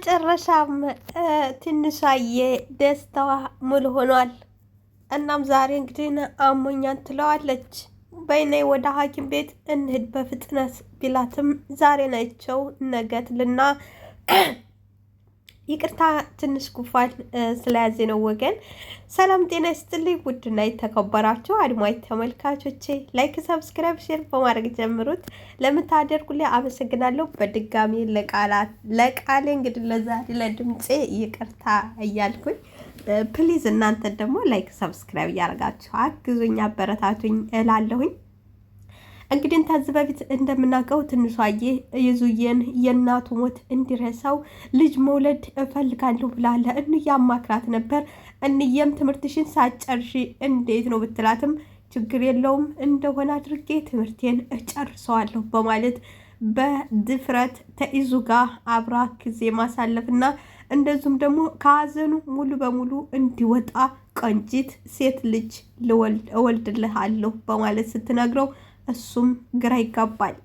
በመጨረሻም ትንሿዬ ደስታዋ ሙሉ ሆኗል። እናም ዛሬ እንግዲህ አሞኛን ትለዋለች። በይነይ ወደ ሐኪም ቤት እንሂድ በፍጥነት ቢላትም ዛሬ ናቸው ነገትልና ይቅርታ ትንሽ ጉንፋን ስለያዘ ነው ወገን። ሰላም ጤና ይስጥልኝ ውድና የተከበራችሁ አድማጭ ተመልካቾቼ ላይክ፣ ሰብስክራይብ፣ ሼር በማድረግ ጀምሩት። ለምታደርጉልኝ አመሰግናለሁ። በድጋሚ ለቃሌ እንግዲህ ለዛሬ ለድምፄ ይቅርታ እያልኩኝ ፕሊዝ እናንተ ደግሞ ላይክ፣ ሰብስክራይብ እያደረጋችሁ አግዙኝ፣ አበረታቱኝ እላለሁኝ። እንግዲህ ከዚህ በፊት እንደምናውቀው ትንሿዬ የዙዬን የእናቱ ሞት እንዲረሳው ልጅ መውለድ እፈልጋለሁ ብላለ እንዬ አማክራት ነበር። እንዬም ትምህርትሽን ሳጨርሺ እንዴት ነው ብትላትም ችግር የለውም እንደሆነ አድርጌ ትምህርቴን እጨርሰዋለሁ በማለት በድፍረት ተይዙ ጋር አብራ ጊዜ ማሳለፍና እንደዚሁም ደግሞ ከሀዘኑ ሙሉ በሙሉ እንዲወጣ ቆንጂት ሴት ልጅ እወልድልሃለሁ በማለት ስትነግረው እሱም ግራ ይጋባል።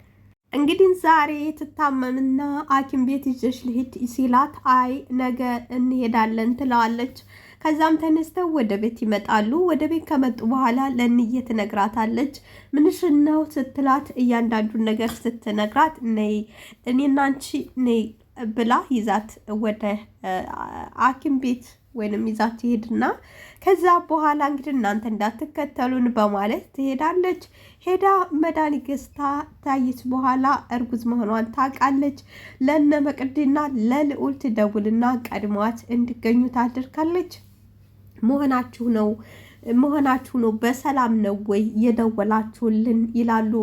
እንግዲህ ዛሬ ትታመምና ሐኪም ቤት ይዘሽ ልሂድ ሲላት አይ ነገ እንሄዳለን ትለዋለች። ከዛም ተነስተው ወደ ቤት ይመጣሉ። ወደ ቤት ከመጡ በኋላ ለእንዬ ትነግራታለች። ምንሽን ነው ስትላት እያንዳንዱን ነገር ስትነግራት ነይ እኔና አንቺ ነይ ብላ ይዛት ወደ ሐኪም ቤት ወይንም ይዛት ትሄድና ከዛ በኋላ እንግዲህ እናንተ እንዳትከተሉን በማለት ትሄዳለች። ሄዳ መድኃኒት ገዝታ ታየች በኋላ እርጉዝ መሆኗን ታውቃለች። ለነ መቅዲና ለልዑል ትደውልና ቀድሟት እንዲገኙ ታደርጋለች። መሆናችሁ ነው በሰላም ነው ወይ የደወላችሁልን ይላሉ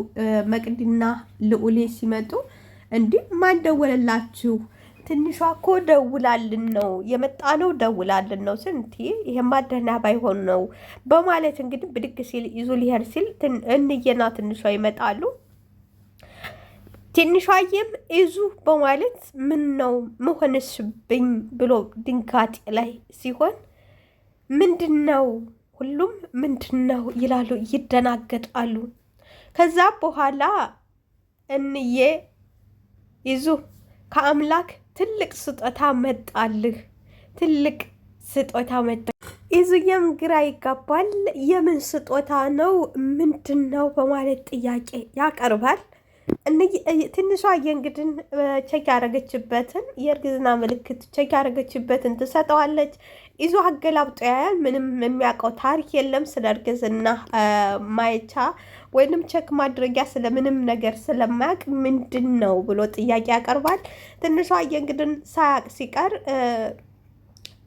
መቅዲና ልዑሌ ሲመጡ። እንዲህ ማን ደወለላችሁ? ትንሿ እኮ ደውላልን ነው የመጣ ነው ደውላልን ነው ስንት ይሄማ ደህና ባይሆን ነው በማለት እንግዲህ ብድግ ሲል ይዞ ሊሄድ ሲል እንዬና ትንሿ ይመጣሉ። ትንሿዬም ይዙ በማለት ምን ነው መሆንሽብኝ ብሎ ድንጋጤ ላይ ሲሆን ምንድን ነው ሁሉም ምንድን ነው ይላሉ፣ ይደናገጣሉ። ከዛ በኋላ እንዬ ይዙ ከአምላክ ትልቅ ስጦታ መጣልህ፣ ትልቅ ስጦታ መጣ። ይዙዬም ግራ ይጋባል። የምን ስጦታ ነው ምንድን ነው በማለት ጥያቄ ያቀርባል። ትንሿዬ እንግዲህ ቼክ ያደረገችበትን የእርግዝና ምልክት ቼክ ያደረገችበትን ትሰጠዋለች። ይዞ አገላብጦ ያያል። ምንም የሚያውቀው ታሪክ የለም ስለ እርግዝና ማየቻ ወይንም ቼክ ማድረጊያ ስለምንም ነገር ስለማያውቅ ምንድን ነው ብሎ ጥያቄ ያቀርባል። ትንሿዬ እንግዲህ ሳያውቅ ሲቀር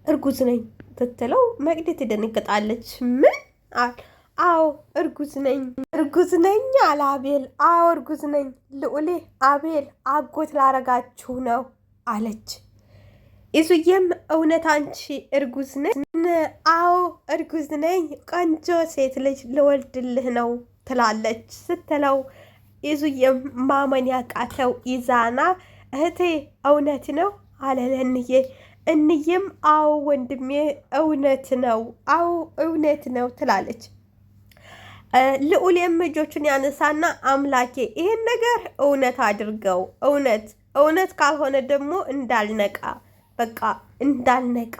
እርጉዝ ነኝ ትትለው መቅዲ ትደነግጣለች። ምን? አዎ እርጉዝ ነኝ አለ አቤል። አዎ እርጉዝ ነኝ ልዑሌ፣ አቤል አጎት ላረጋችሁ ነው አለች። ይዙዬም እውነት አንቺ እርጉዝ ነኝ? አዎ እርጉዝ ነኝ፣ ቆንጆ ሴት ልጅ ልወልድልህ ነው ትላለች። ስትለው ይዙዬም ማመን ያቃተው ይዛና እህቴ እውነት ነው አለ ለእንዬ። እንዬም አዎ ወንድሜ እውነት ነው፣ አዎ እውነት ነው ትላለች። ልዑሌም እጆቹን ያነሳና አምላኬ ይሄን ነገር እውነት አድርገው፣ እውነት ካልሆነ ደግሞ እንዳልነቃ፣ በቃ እንዳልነቃ።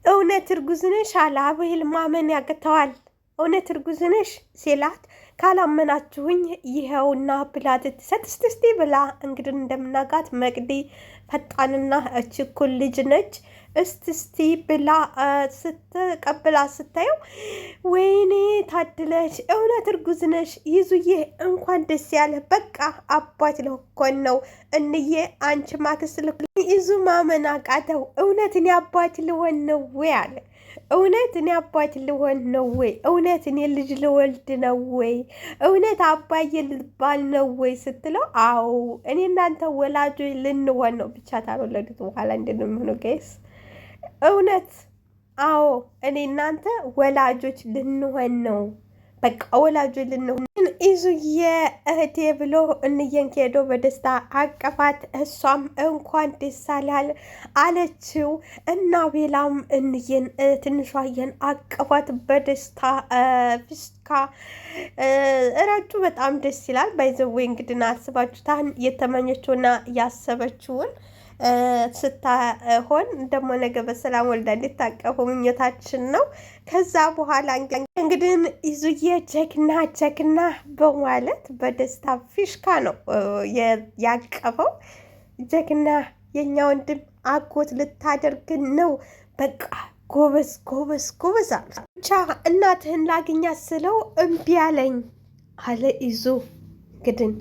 እውነት እርጉዝ ነሽ አለ አቤል። ማመን ያቅተዋል። እውነት እርጉዝ ነሽ ሲላት ካላመናችሁኝ ይኸውና ብላ ትሰጥ እስቲ ብላ እንግዲህ እንደምናጋት መቅዲ ፈጣንና ችኩል ልጅ ነች። እስቲ ብላ ስትቀብላ ስታየው ወይኔ ታድለሽ እውነት እርጉዝ ነሽ ይዙዬ፣ እንኳን ደስ ያለ በቃ አባት ልኮን ነው እንዬ አንቺ ማክስ ይዙ ማመን አቃተው። እውነት እኔ አባት ልሆን ነው ወይ አለ። እውነት እኔ አባት ልሆን ነው ወይ? እውነት እኔ ልጅ ልወልድ ነው ወይ? እውነት አባዬ ልባል ነው ወይ ስትለው አዎ እኔ እናንተ ወላጆች ልንሆን ነው፣ ብቻ ታልወለዱት በኋላ እንደምንሆነው ጋይስ እውነት አዎ እኔ እናንተ ወላጆች ልንሆን ነው፣ በቃ ወላጆች ልንሆን። ይዙዬ እህቴ ብሎ እንዬን ሄዶ በደስታ አቀፋት። እሷም እንኳን ደስ አላለ አለችው እና ቤላም እንዬን ትንሿዬን አቀፋት በደስታ ፍሽካ እረጩ። በጣም ደስ ይላል። ባይዘዌ እንግዲህ አስባችሁታን የተመኘችውና ያሰበችውን ስታሆን ደግሞ ነገ በሰላም ወልዳ እንድታቀፉ ምኞታችን ነው። ከዛ በኋላ እንግዲህ ይዙዬ ጀግና በማለት በደስታ ፊሽካ ነው ያቀፈው። ጀግና የኛ ወንድም አጎት ልታደርግ ነው። በቃ ጎበዝ አለ። ብቻ እናትህን ላግኛት ስለው እምቢ አለኝ አለ ይዙ እንግዲህ።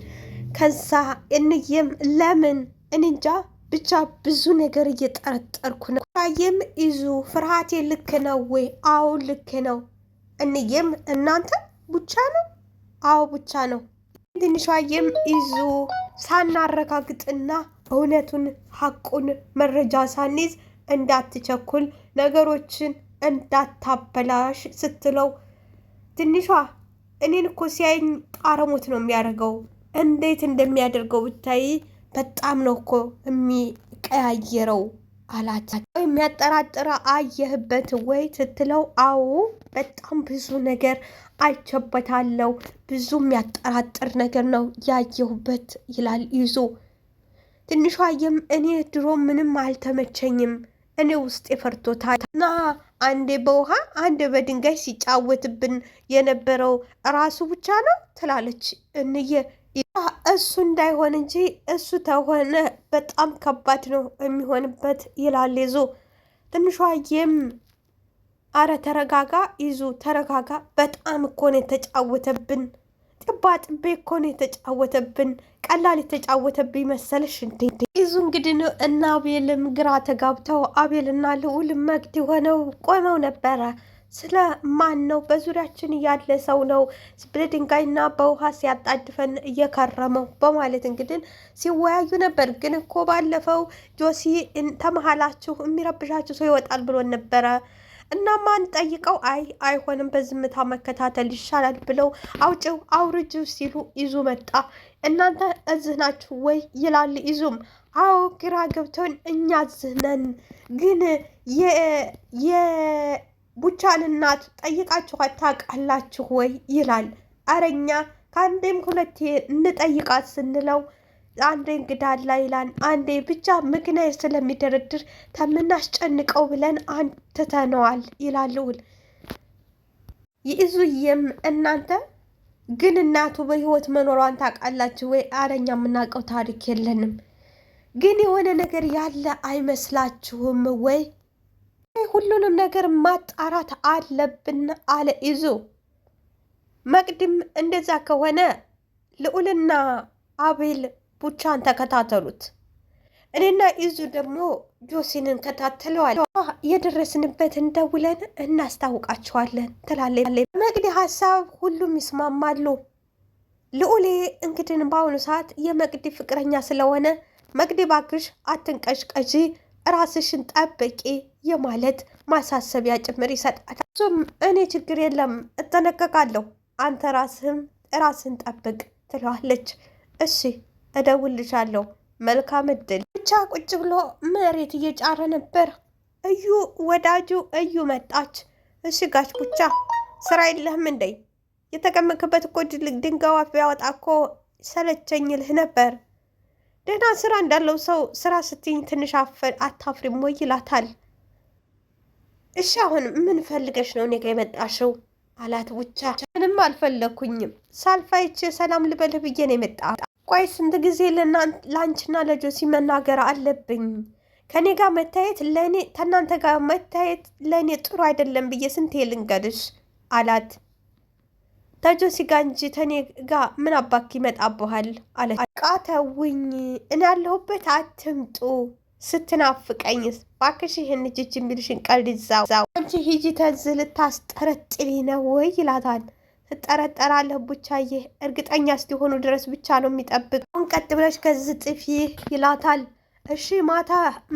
ከዛ እንዬም ለምን እንጃ ብቻ ብዙ ነገር እየጠረጠርኩ ነው። ይም ይዙ ፍርሃቴ ልክ ነው ወይ? አዎ ልክ ነው። እንዬም እናንተ ቡቻ ነው? አዎ ቡቻ ነው። ትንሿዬም ይዙ ሳናረጋግጥና እውነቱን ሐቁን መረጃ ሳንይዝ እንዳትቸኩል ነገሮችን እንዳታበላሽ ስትለው ትንሿ እኔን እኮ ሲያይኝ ጣረሞት ነው የሚያደርገው። እንዴት እንደሚያደርገው ብታይ በጣም ነው እኮ የሚቀያየረው አላት። የሚያጠራጥረ አየህበት ወይ ስትለው አዎ በጣም ብዙ ነገር አይቸበታለው። ብዙ የሚያጠራጥር ነገር ነው ያየሁበት ይላል ይዙ። ትንሿዬም እኔ ድሮ ምንም አልተመቸኝም፣ እኔ ውስጥ የፈርቶታል እና አንዴ በውሃ አንዴ በድንጋይ ሲጫወትብን የነበረው ራሱ ብቻ ነው ትላለች። እንዬ እሱ እንዳይሆን እንጂ እሱ ተሆነ በጣም ከባድ ነው የሚሆንበት ይላል ይዙ። ትንሿዬም አረ ተረጋጋ ይዙ ተረጋጋ፣ በጣም እኮ ነው የተጫወተብን፣ ጥባጥቤ እኮ ነው የተጫወተብን፣ ቀላል የተጫወተብኝ መሰለሽ እንዴ? ይዙ እንግዲህ እና አቤልም ግራ ተጋብተው አቤልና ልዑል መግድ ሆነው ቆመው ነበረ። ስለ ማን ነው በዙሪያችን ያለ ሰው ነው በድንጋይና በውሃ ሲያጣድፈን እየከረመው በማለት እንግዲህ ሲወያዩ ነበር። ግን እኮ ባለፈው ጆሲ ተመሃላችሁ የሚረብሻችሁ ሰው ይወጣል ብሎን ነበረ እና ማን ጠይቀው አይሆንም በዝምታ መከታተል ይሻላል ብለው አውጭው አውርጅው ሲሉ ይዙ መጣ። እናንተ እዚህ ናችሁ ወይ ይላል ይዙም። አዎ ግራ ገብቶን እኛ እዚህ ነን፣ ግን የቡቻን እናት ጠይቃችኋት ታውቃላችሁ ወይ ይላል። አረኛ ከአንዴም ሁለቴ እንጠይቃት ስንለው አንዴ እንግዳ አላ ይላል፣ አንዴ ብቻ ምክንያት ስለሚደረድር ከምናስጨንቀው ብለን አንትተነዋል ይላል ልዑል። ይእዙዬም እናንተ ግን እናቱ በህይወት መኖሯን ታውቃላችሁ ወይ? አረኛ የምናውቀው ታሪክ የለንም፣ ግን የሆነ ነገር ያለ አይመስላችሁም ወይ? ሁሉንም ነገር ማጣራት አለብን አለ ይዙ። መቅድም እንደዛ ከሆነ ልዑልና አቤል ቡቻን ተከታተሉት፣ እኔና ይዙ ደግሞ ጆሲንን ከታተለዋል፣ የደረስንበትን ደውለን እናስታውቃቸዋለን ትላለች። መቅዲ ሀሳብ ሁሉም ይስማማሉ። ልዑሌ እንግዲህ በአሁኑ ሰዓት የመቅዲ ፍቅረኛ ስለሆነ መቅዲ ባክሽ አትንቀዥቀዥ፣ ራስሽን ጠብቂ የማለት ማሳሰቢያ ጭምር ይሰጣል። እሱም እኔ ችግር የለም እጠነቀቃለሁ፣ አንተ ራስህን ጠብቅ ትለዋለች። እሺ እደውልልሻለሁ፣ መልካም እድል። ብቻ ቁጭ ብሎ መሬት እየጫረ ነበር። እዩ ወዳጁ እዩ መጣች። እሺ ጋሽ ቡቻ ስራ የለህም እንዴ? የተቀመጥክበት እኮ ድንጋዋ ቢያወጣ እኮ ሰለቸኝልህ ነበር። ደህና ስራ እንዳለው ሰው ስራ ስትኝ ትንሽ አታፍሪም ወይ ይላታል። እሺ አሁን ምን ፈልገሽ ነው እኔ ጋ የመጣሽው አላት ቡቻ። ምንም አልፈለኩኝም፣ ሳልፋይቼ ሰላም ልበልህ ብዬ ነው የመጣ። ቆይ ስንት ጊዜ ለአንቺና ለጆሲ መናገር አለብኝ? ከኔ ጋር መታየት ለእኔ ከእናንተ ጋር መታየት ለእኔ ጥሩ አይደለም ብዬ ስንቴ ልንገርሽ አላት። ተጆሲ ጋር እንጂ ተኔ ጋር ምን አባክ ይመጣብሃል አለ። ቃተውኝ እኔ ያለሁበት አትምጡ፣ ስትናፍቀኝስ ባክሽ ይህን ጅጅ የሚልሽን ቀልድ ይዛው አንቺ ሂጂ ተዝህ ልታስጠረጥሪ ነው ወይ ይላታል። ትጠረጠራለህ ቡቻዬ፣ እርግጠኛ እስኪሆኑ ድረስ ብቻ ነው የሚጠብቅ። አሁን ቀጥ ብለሽ ከዚህ ጥፊ ይላታል። እሺ ማታ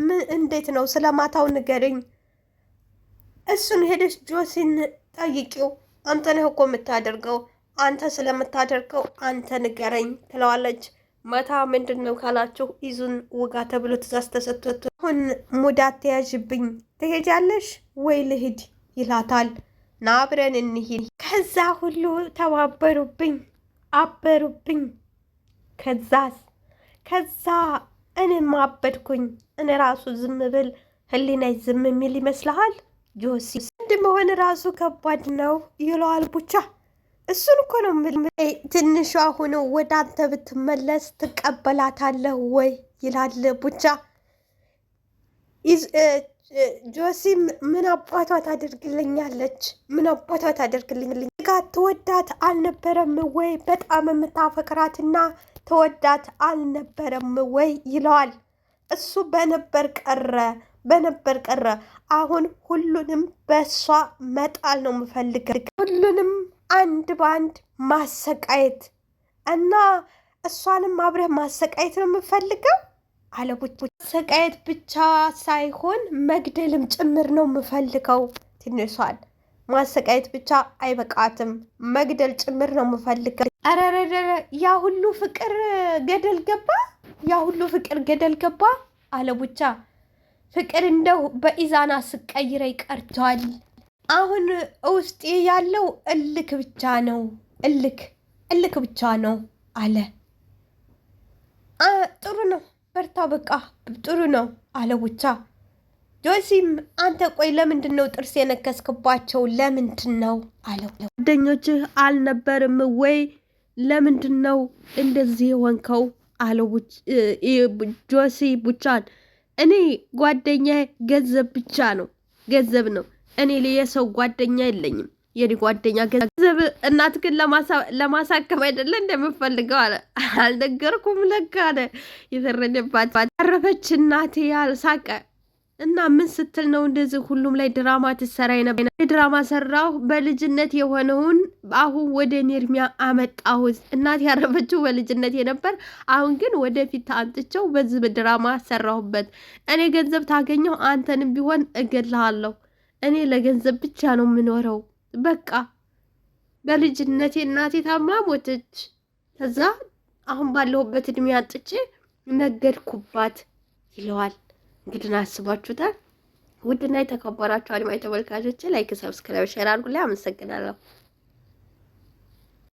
ምን እንዴት ነው? ስለ ማታው ንገርኝ። እሱን ሄደሽ ጆሲን ጠይቂው፣ አንተ ነህ እኮ የምታደርገው፣ አንተ ስለምታደርገው አንተ ንገረኝ ትለዋለች። ማታ ምንድን ነው ካላችሁ ይዙን ውጋ ተብሎ ትእዛዝ ተሰጥቶት አሁን ሙዳት ተያዥብኝ፣ ትሄጃለሽ ወይ ልሂድ ይላታል። ና አብረን እንሂድ። ከዛ ሁሉ ተባበሩብኝ፣ አበሩብኝ። ከዛ እኔም አበድኩኝ። እኔ ራሱ ዝም ብል ህሊናይ ዝም የሚል ይመስልሃል? ጆሲ አንድ መሆን ራሱ ከባድ ነው ይለዋል ቡቻ። እሱን እኮ ነው ትንሿ ሆኖ ወደ አንተ ብትመለስ ትቀበላታለህ ወይ ይላል ቡቻ። ጆሲ ምን አባቷ ታደርግልኛለች? ምን አባቷ ታደርግልኝ? ጋር ተወዳት አልነበረም ወይ? በጣም የምታፈቅራትና ተወዳት አልነበረም ወይ ይለዋል። እሱ በነበር ቀረ። አሁን ሁሉንም በእሷ መጣል ነው የምፈልገው። ሁሉንም አንድ በአንድ ማሰቃየት እና እሷንም አብረህ ማሰቃየት ነው የምፈልገው አለ ቡቻ። ማሰቃየት ብቻ ሳይሆን መግደልም ጭምር ነው የምፈልገው። ትንሿን ማሰቃየት ብቻ አይበቃትም፣ መግደል ጭምር ነው የምፈልገው። አረረረ ያ ሁሉ ፍቅር ገደል ገባ አለ ቡቻ። ፍቅር እንደው በኢዛና ስቀይረኝ ቀርቷል። አሁን ውስጤ ያለው እልክ ብቻ ነው፣ እልክ ብቻ ነው አለ። ጥሩ ነው በርታ፣ በቃ ጥሩ ነው አለ ቡቻ። ጆሲም አንተ ቆይ ለምንድን ነው ጥርስ የነከስክባቸው? ለምንድን ነው አለው። ጓደኞችህ አልነበርም ወይ? ለምንድን ነው እንደዚህ የሆንከው አለው ጆሲ ቡቻን። እኔ ጓደኛ ገንዘብ ብቻ ነው፣ ገንዘብ ነው። እኔ የሰው ጓደኛ የለኝም። የኔ ጓደኛ ገንዘብ። እናት ግን ለማሳከም አይደለ እንደምፈልገው አለ። አልነገርኩም ለካ አለ የተረደባት። አረፈች እናቴ ያልሳቀ እና ምን ስትል ነው እንደዚህ ሁሉም ላይ ድራማ ትሰራ ነበር? ድራማ ሰራሁ በልጅነት የሆነውን አሁን ወደ እኔ እድሜያ አመጣሁት። እናት ያረፈችው በልጅነት የነበር አሁን ግን ወደፊት አንጥቸው በዚህ ድራማ ሰራሁበት። እኔ ገንዘብ ታገኘው አንተንም ቢሆን እገድልሃለሁ። እኔ ለገንዘብ ብቻ ነው የምኖረው። በቃ በልጅነቴ እናቴ ታማ ሞተች። ከዛ አሁን ባለሁበት እድሜ አንጥቼ ነገድኩባት ይለዋል። እንግዲህ አስባችሁታል። ውድና የተከበራችሁ አድማጭ ተመልካቾች ላይክ፣ ሰብስክራይብ፣ ሼር አድርጉልኝ። አመሰግናለሁ።